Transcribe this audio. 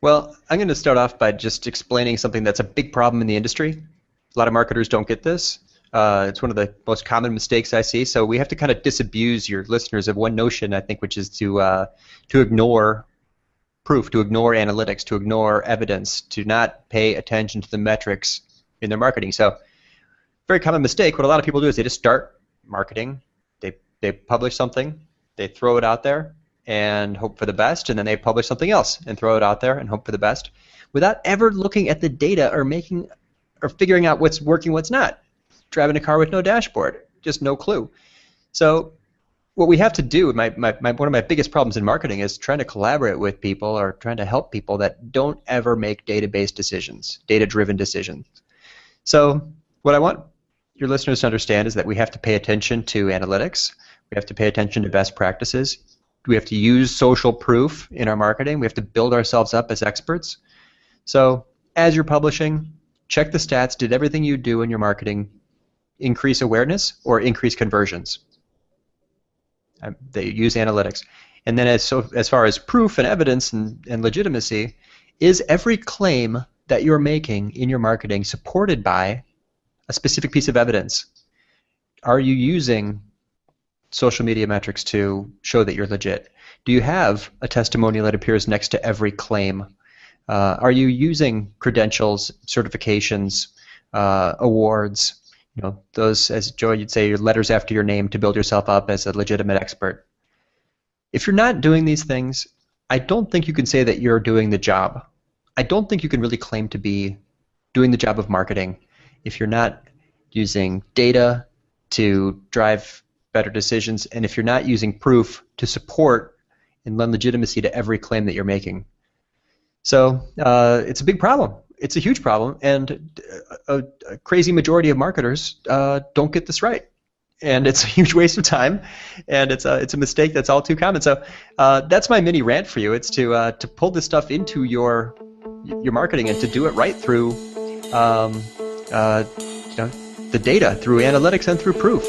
Well, I'm going to start off by just explaining something that's a big problem in the industry. A lot of marketers don't get this. It's one of the most common mistakes I see. So we have to kind of disabuse your listeners of one notion, I think, which is to ignore proof, to ignore analytics, to ignore evidence, to not pay attention to the metrics in their marketing. So very common mistake. What a lot of people do is they just start marketing. They publish something, they throw it out there, and hope for the best, and then they publish something else and throw it out there and hope for the best, without ever looking at the data or figuring out what's working, what's not. Driving a car with no dashboard, just no clue. So what we have to do, one of my biggest problems in marketing is trying to collaborate with people or trying to help people that don't ever make data-based decisions, data-driven decisions. So what I want your listeners to understand is that we have to pay attention to analytics. We have to pay attention to best practices. We have to use social proof in our marketing. We have to build ourselves up as experts. So as you're publishing, check the stats. Did everything you do in your marketing increase awareness or increase conversions? They use analytics. And then as far as proof and evidence and legitimacy, is every claim that you're making in your marketing supported by a specific piece of evidence? Are you using social media metrics to show that you're legit? Do you have a testimonial that appears next to every claim? Are you using credentials, certifications, awards, those, as Joy, you'd say, your letters after your name to build yourself up as a legitimate expert? If you're not doing these things, I don't think you can say that you're doing the job. I don't think you can really claim to be doing the job of marketing if you're not using data to drive better decisions, and if you're not using proof to support and lend legitimacy to every claim that you're making. So it's a big problem. It's a huge problem, and a crazy majority of marketers don't get this right. And it's a huge waste of time, and it's a mistake that's all too common. So that's my mini rant for you. It's to pull this stuff into your marketing and to do it right through the data, through analytics and through proof.